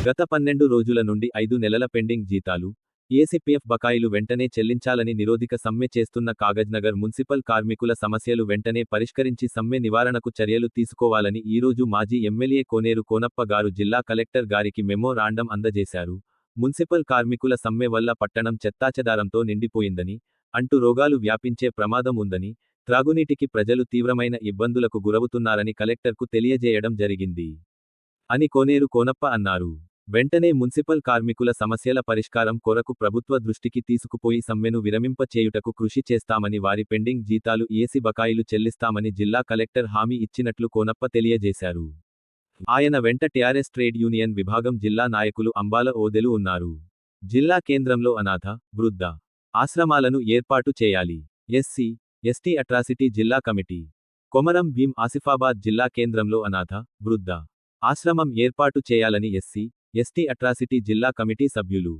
గత 12 రోజుల నుండి 5 నెలల పెండింగ్ జీతాలు, ఏసీపీఎఫ్ బకాయిలు వెంటనే చెల్లించాలని నిరోధిక సమ్మె చేస్తున్న కాగజ్నగర్ మున్సిపల్ కార్మికుల సమస్యలు వెంటనే పరిష్కరించి సమ్మె నివారణకు చర్యలు తీసుకోవాలని ఈరోజు మాజీ ఎమ్మెల్యే కోనేరు కోనప్ప గారు జిల్లా కలెక్టర్ గారికి మెమోరాండం అందజేశారు. మున్సిపల్ కార్మికుల సమ్మె వల్ల పట్టణం చెత్తాచెదారంతో నిండిపోయిందని, అంటూ రోగాలు వ్యాపించే ప్రమాదం ఉందని, త్రాగునీటికి ప్రజలు తీవ్రమైన ఇబ్బందులకు గురవుతున్నారని కలెక్టర్కు తెలియజేయడం జరిగింది అని కోనేరు కోనప్ప అన్నారు. వెంటనే మున్సిపల్ కార్మికుల సమస్యల పరిష్కారం కొరకు ప్రభుత్వ దృష్టికి తీసుకుపోయి సమ్మెను విరమింప చేయుటకు కృషి చేస్తామని, వారి పెండింగ్ జీతాలు, ఏసీ బకాయిలు చెల్లిస్తామని జిల్లా కలెక్టర్ హామీ ఇచ్చినట్లు కోనప్ప తెలియజేశారు. ఆయన వెంట టీఆర్ఎస్ ట్రేడ్ యూనియన్ విభాగం జిల్లా నాయకులు అంబాల ఓదెలు ఉన్నారు. జిల్లా కేంద్రంలో అనాథ, వృద్ధ ఆశ్రమాలను ఏర్పాటు చేయాలి. ఎస్సీ, ఎస్టీ అట్రాసిటీ జిల్లా కమిటీ కొమరం భీం ఆసిఫాబాద్ జిల్లా కేంద్రంలో అనాథ, వృద్ధ ఆశ్రమం ఏర్పాటు చేయాలని ఎస్సీ, ఎస్టీ అట్రాసిటీ జిల్లా కమిటీ సభ్యులు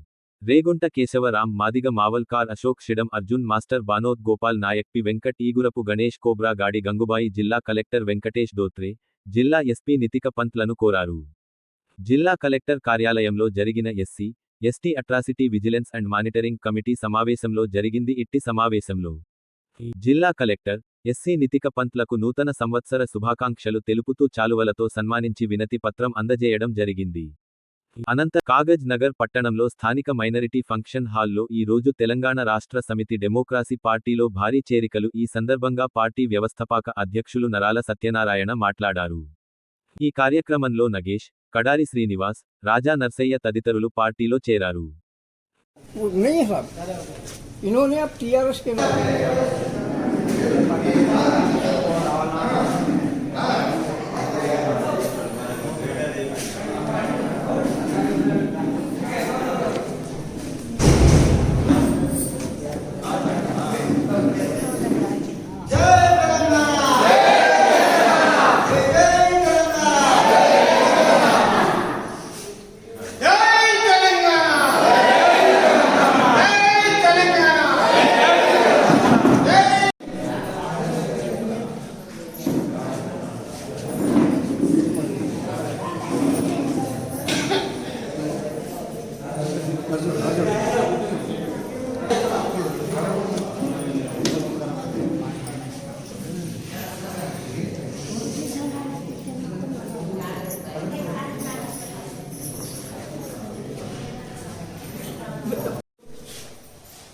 Regunta Keshavaram, Madiga Mavalkar Ashok, Shidam Arjun, master Banoth Gopal Nayak, P Venkat, Eegurapu Ganesh, Kobragadi Gangubai, జిల్లా కలెక్టర్ వెంకటేష్ దోత్రే, జిల్లా ఎస్పీ నితిక పంత్లను కోరారు. జిల్లా కలెక్టర్ కార్యాలయంలో జరిగిన SC, ST atrocity vigilance and monitoring committee సమావేశంలో జరిగింది. ఇట్టి సమావేశంలో జిల్లా కలెక్టర్ ఎస్సీ నితిక పంత్లకు నూతన సంవత్సర శుభాకాంక్షలు తెలుపుతూ చాలువలతో సన్మానించి వినతి పత్రం అందజేయడం జరిగింది. అనంతరం కాగజ్ నగర్ పట్టణంలో స్థానిక మైనారిటీ ఫంక్షన్ హాల్లో ఈ రోజు తెలంగాణ రాష్ట్ర సమితి డెమోక్రసీ పార్టీలో భారీ చేరికలు. ఈ సందర్భంగా పార్టీ వ్యవస్థాపక అధ్యక్షులు నరాల సత్యనారాయణ మాట్లాడారు. ఈ కార్యక్రమంలో నగేష్, కడారి శ్రీనివాస్, రాజా నర్సయ్య తదితరులు పార్టీలో చేరారు.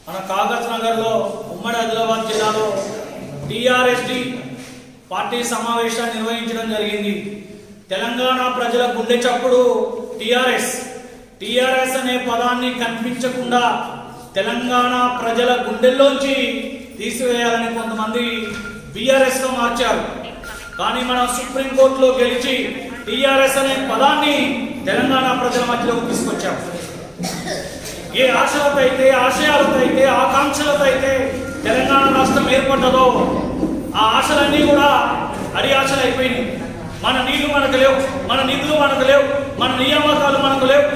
మన కాగజ్ నగర్లో ఉమ్మడి ఆదిలాబాద్ జిల్లాలో టీఆర్ఎస్డి పార్టీ సమావేశాన్ని నిర్వహించడం జరిగింది. తెలంగాణ ప్రజల గుండె చప్పుడు టీఆర్ఎస్ అనే పదాన్ని కనిపించకుండా తెలంగాణ ప్రజల గుండెల్లోంచి తీసివేయాలని కొంతమంది బీఆర్ఎస్గా మార్చారు. కానీ మనం సుప్రీంకోర్టులో గెలిచి టీఆర్ఎస్ అనే పదాన్ని తెలంగాణ ప్రజల మధ్యలోకి తీసుకొచ్చాం. ఏ ఆశలతో అయితే, ఆశయాలతో అయితే, ఆకాంక్షలతో అయితే తెలంగాణ రాష్ట్రం ఏర్పడ్డదో ఆ ఆశలన్నీ కూడా అడి ఆశలు అయిపోయినాయి. మన నీళ్లు మనకు లేవు, మన నిధులు మనకు లేవు, మన నియామకాలు మనకు లేవు.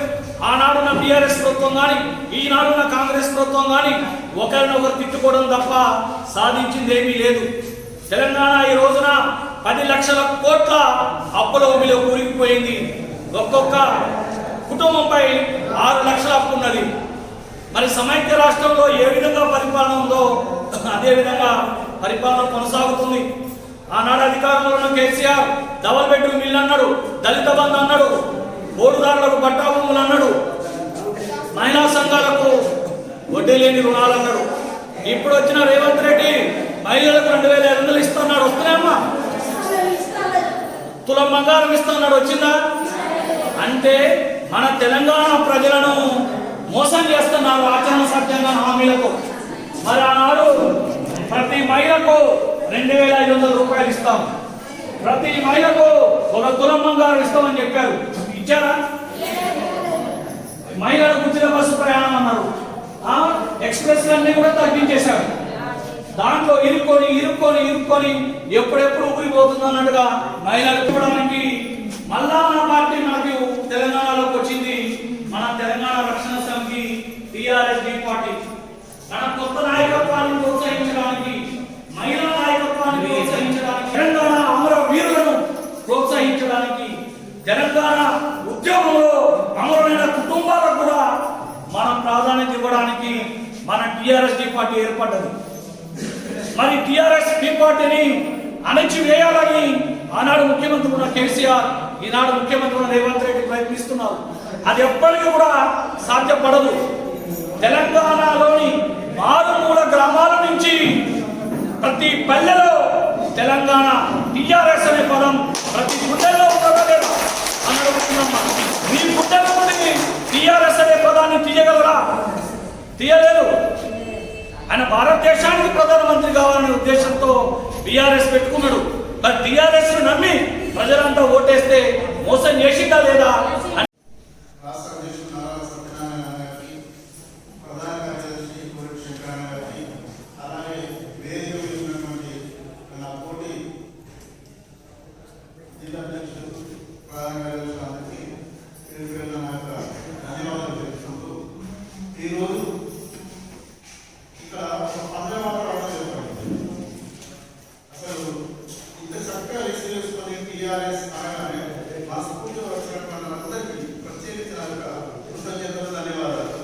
ఆనాడున్న టీఆర్ఎస్ ప్రభుత్వం కానీ, ఈనాడున్న కాంగ్రెస్ ప్రభుత్వం కానీ ఒకరినొకరు తిట్టుకోవడం తప్ప సాధించింది ఏమీ లేదు. తెలంగాణ ఈ రోజున 10 లక్షల కోట్ల అప్పుల ఊబిలో కూరుకుపోయింది. ఒక్కొక్క కుటుంబంపై 6 లక్షల అప్పు ఉన్నది. మరి సమైక్య రాష్ట్రంలో ఏ విధంగా పరిపాలన ఉందో అదే విధంగా పరిపాలన కొనసాగుతుంది. ఆనాడు అధికారంలో ఉన్న కేసీఆర్ డబల్ బెడ్రూమ్ ఇల్లు అన్నాడు, దళిత బంధు అన్నాడు, ఓటుదారులకు పట్టా భూములు అన్నాడు, మహిళా సంఘాలకు వడ్డీ లేని రుణాలు అన్నాడు. ఇప్పుడు వచ్చిన రేవంత్ రెడ్డి మహిళలకు 2500 ఇస్తున్నాడు. వస్తున్నాయమ్మా? తులం బంగారం ఇస్తున్నాడు. వచ్చిందా? అంటే మన తెలంగాణ ప్రజలను మోసం చేస్తున్నారు ఆచరణ సత్యంగా హామీలకు. మరి ఆనాడు ప్రతి మహిళకు 2500 రూపాయలు ఇస్తాం, ప్రతి మహిళకు 1 తులం బంగారం ఇస్తామని చెప్పారు. ఇచ్చారా? మహిళలకు ఉచిత బస్సు ప్రయాణం అన్నారు. ఎక్స్ప్రెస్ అన్ని కూడా తగ్గించేశారు. దాంట్లో ఇరుక్కొని ఎప్పుడెప్పుడు ఊరిపోతుంది అన్నట్టుగా మహిళలకు ఇవ్వడానికి మళ్ళా మన పార్టీ మనకు తెలంగాణలోకి వచ్చింది. మన తెలంగాణ రక్షణ సమితి టీఆర్ఎస్డి పార్టీ మన కొత్త నాయకత్వాన్ని ప్రోత్సహించడానికి, మహిళా నాయకత్వాన్ని ప్రోత్సహించడానికి, తెలంగాణ అమర వీరులను ప్రోత్సహించడానికి తెలంగాణ ఉద్యమంలో అమరులైన కుటుంబాలకు కూడా మనం ప్రాధాన్యత ఇవ్వడానికి మన టిఆర్ఎస్ పార్టీ ఏర్పడ్డది. మరి టిఆర్ఎస్ పార్టీని అణచివేయాలని ఆనాడు ముఖ్యమంత్రి ఉన్న కేసీఆర్, ఈనాడు ముఖ్యమంత్రి ఉన్న రేవంత్ రెడ్డి ప్రయత్నిస్తున్నారు. అది ఎప్పటికీ కూడా సాధ్యపడదు. తెలంగాణలోని మారుమూల గ్రామాల నుంచి ప్రతి పల్లెలో తెలంగాణ టిఆర్ఎస్ అనే పదం ప్రతి గుండెల్లో ఉండదా లేదా అని అడుగుతున్నామ్మా. మీ గుండెల నుండి టిఆర్ఎస్ అనే పదాన్ని తీయగలరా? తీయలేరు. ఆయన భారతదేశానికి ప్రధానమంత్రి కావాలనే ఉద్దేశంతో బీఆర్ఎస్ పెట్టుకున్నాడు. మరి టీఆర్ఎస్ నమ్మి ప్రజలంతా ఓటేస్తే మోసం చేసిందా లేదా అని రాష్ట్ర అధ్యక్షుడు నారా సత్యనారాయణ గారికి, ప్రధాన కార్యదర్శి కోరిక శంకరన్న గారికి, అలాగే వేదిక మీద ఉన్నటువంటి నా పోటీ జిల్లా అధ్యక్షుడు ప్రధాన కార్యదర్శులు అందరికీ పేరు పేరున నా యొక్క ధన్యవాదాలు తెలుపుకుంటూ ఈరోజు ఇక్కడ ఒక పండుగ రావడం జరుగుతుంది. అసలు ఇంత చక్కగా రిసీవ్ చేసుకొని టీఆర్ఎస్ అనగానే మా స్కూల్లో వచ్చినటువంటి అందరికీ ప్రత్యేకించిన కృతజ్ఞతలు, ధన్యవాదాలు.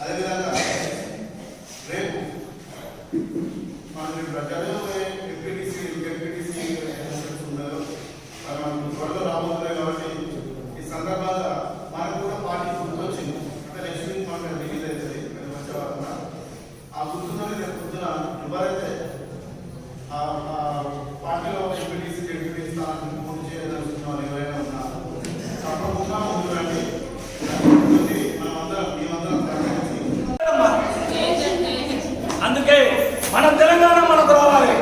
అదేవిధంగా రేపు మనకి ప్రజలపై ఎంపీటీసీ ఎలక్షన్స్ ఉన్నారు, మనకు త్వరలో రాబోతున్నాయి. కాబట్టి ఈ సందర్భంగా మనకు కూడా పార్టీ గుర్తొచ్చింది. అంటే నెక్స్ట్ వీక్ మనకు రిలీజ్ అవుతుంది వచ్చే వారం. ఆ గుర్తున్నది రేపు పొద్దున ఎవరైతే ఆ పార్టీలో ఎంపీటీసీ ఎంపీటీ స్థానాన్ని పూర్తి చేయదలుచుకున్న ఎవరైనా ఉన్నా తప్పకుండా ముందు రండి. మనమందరం మేమందరం సహకరించి అందుకే మన తెలంగాణ మనకు రావాలి,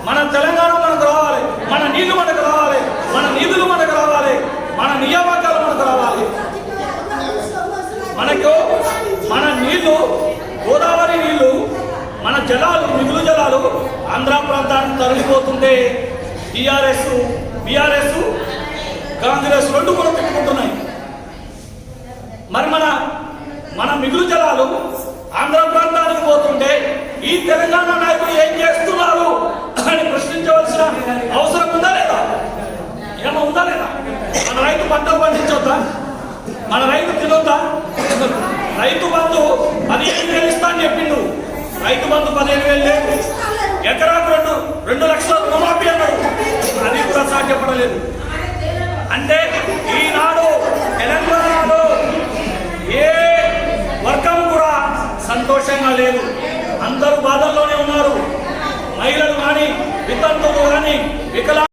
మన తెలంగాణ మనకు రావాలి, మన నీళ్లు మనకు రావాలి, మన నిధులు మనకు రావాలి, మన నియామకాలు మనకు రావాలి. మనకు మన నీళ్లు, గోదావరి నీళ్లు, మన జలాలు, మిగులు జలాలు ఆంధ్ర ప్రాంతానికి తరలిపోతుంటే టీఆర్ఎస్, బీఆర్ఎస్, కాంగ్రెస్ రెండు కూడా పెట్టుకుంటున్నాయి. మరి మన మిగులు జలాలు ఆంధ్ర ప్రాంతానికి పోతుంటే ఈ తెలంగాణ నాయకులు ఏం చేస్తున్నారు అని ప్రశ్నించవలసిన అవసరం ఉందా లేదా? ఏమో ఉందా లేదా? మన రైతు పంటలు పండించొద్దా? మన రైతు తినొద్దా? రైతు బంధు 15,000 ఇస్తా అని చెప్పిండు. రైతు బంధు 15,000 లేదు. ఎకరాకు 2 లక్షల రుణమాఫీ అన్నాడు. అది కూడా సాధ్యపడలేదు. అంటే ఈనాడు తెలంగాణలో ఏ వర్గం కూడా సంతోషంగా లేదు. అందరూ బాధల్లోనే ఉన్నారు. మహిళలు కానీ, వితంతువులు కానీ, వికలాంగులు